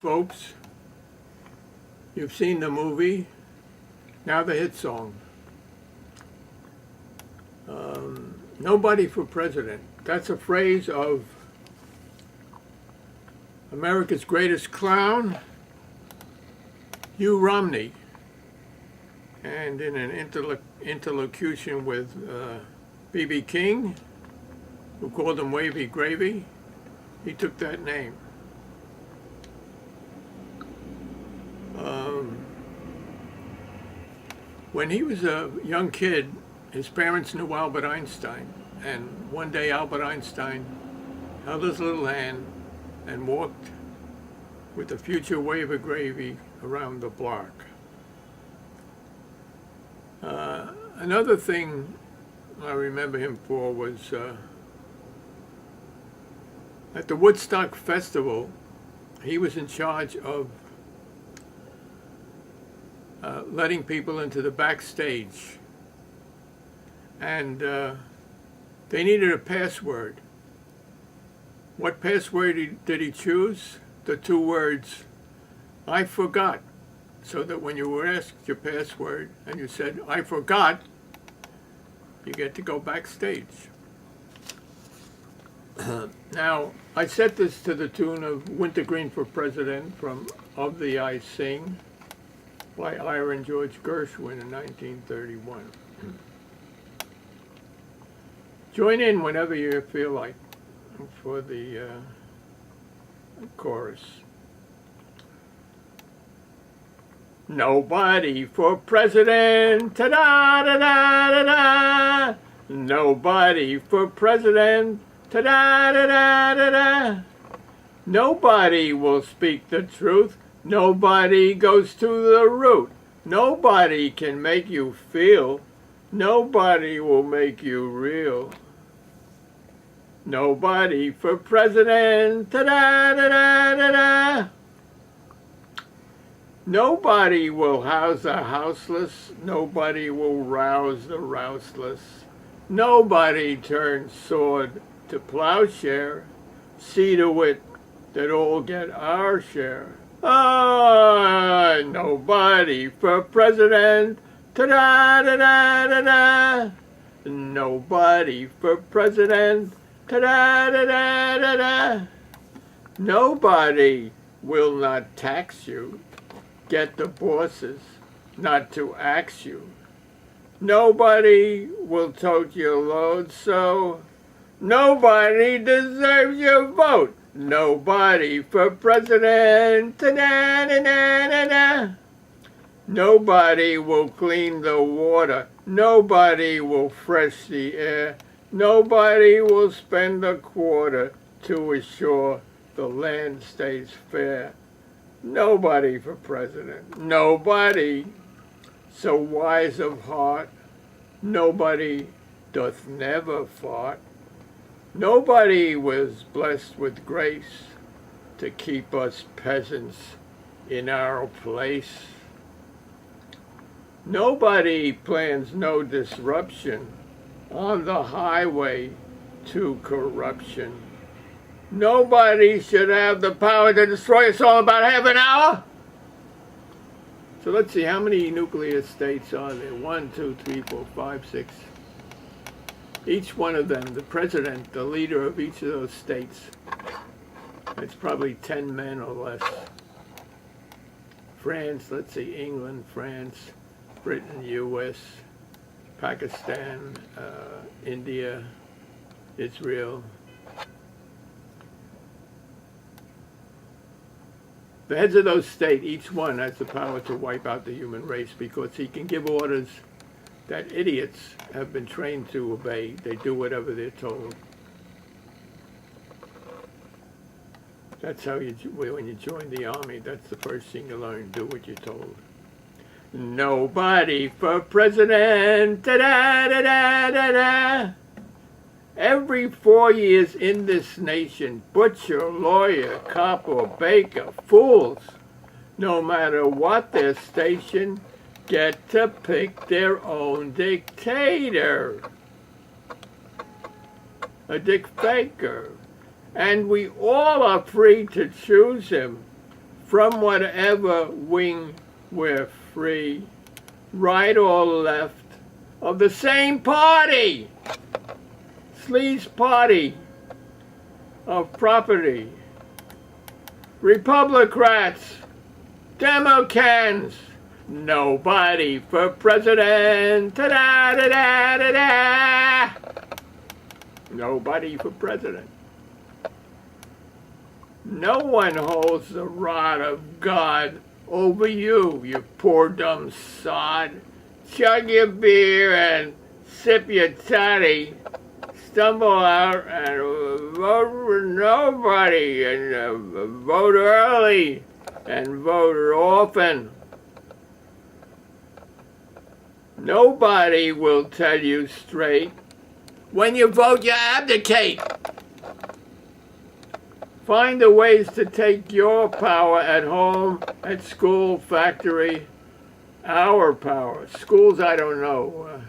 Folks, you've seen the movie, now the hit song. Nobody for president. That's a phrase of America's greatest clown, Hugh Romney. And in an interlocution with B.B. King, who called him Wavy Gravy, he took that name. When he was a young kid, his parents knew Albert Einstein, and one day Albert Einstein held his little hand and walked with the future Wavy Gravy around the block. Another thing I remember him for was at the Woodstock Festival, he was in charge of letting people into the backstage, and they needed a password. What password did he choose? The two words, "I forgot," so that when you were asked your password and you said, "I forgot," you get to go backstage. Now, I set this to the tune of Wintergreen for President from Of Thee I Sing by Ira and George Gershwin in 1931. Join in whenever you feel like for the chorus. Nobody for president, ta-da-da-da-da-da. Nobody for president, ta-da-da-da-da-da. Nobody will speak the truth. Nobody goes to the root. Nobody can make you feel. Nobody will make you real. Nobody for president, ta-da-da-da-da-da. Nobody will house the houseless. Nobody will rouse the rouseless. Nobody turns sword to plowshare. See to it that all get our share. Ah, nobody for president, ta-da-da-da-da-da. Nobody for president, ta-da-da-da-da-da. Nobody will not tax you. Get the bosses not to ax you. Nobody will tote your load, so nobody deserves your vote. Nobody for president, ta-da-da-da-da-da. Nobody will clean the water. Nobody will fresh the air. Nobody will spend a quarter to assure the land stays fair. Nobody for president. Nobody so wise of heart. Nobody doth never fart. Nobody was blessed with grace to keep us peasants in our place. Nobody plans no disruption on the highway to corruption. Nobody should have the power to destroy us all in about half an hour. So let's see, how many nuclear states are there? 1, 2, 3, 4, 5, 6. Each one of them, the president, the leader of each of those states, it's probably 10 men or less. France, let's see, England, France, Britain, US, Pakistan, India, Israel. The heads of those states, each one has the power to wipe out the human race because he can give orders that idiots have been trained to obey. They do whatever they're told. That's how when you join the army, that's the first thing you learn, do what you're told. Nobody for president, ta-da-da-da-da-da. Every 4 years in this nation, butcher, lawyer, cop, or baker, fools, no matter what their station, get to pick their own dictator. A dictator. And we all are free to choose him. from whatever wing we're free, right or left, of the same party, sleaze party of property, Republicrats, Democrats, nobody for president, ta-da-da-da-da-da, nobody for president. No one holds the rod of God over you, you poor dumb sod. Chug your beer and sip your toddy. Stumble out and vote for nobody, and vote early and vote often. Nobody will tell you straight. When you vote, you abdicate. Find the ways to take your power at home, at school, factory, our power. Schools, I don't know.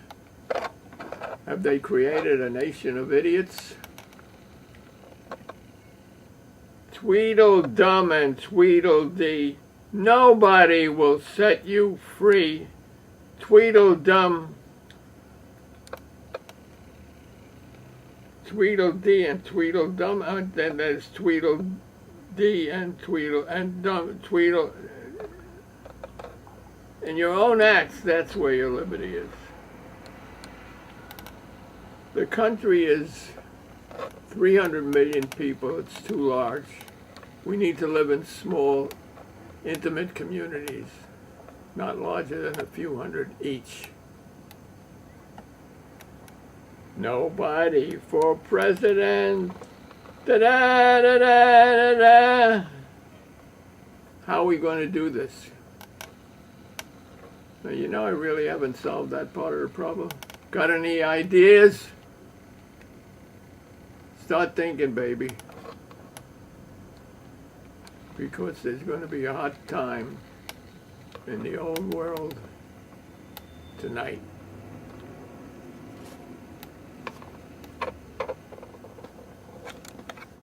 Have they created a nation of idiots? Tweedledum and Tweedledee, nobody will set you free. Tweedledum, Tweedledee and Tweedledum, and then there's Tweedledee and Tweedle and Dum, Tweedle. In your own acts, that's where your liberty is. The country is 300 million people. It's too large. We need to live in small, intimate communities, not larger than a few hundred each. Nobody for president. Da-da-da-da-da-da. How are we going to do this? Now, you know, I really haven't solved that part of the problem. Got any ideas? Start thinking, baby. Because there's going to be a hot time in the old world tonight.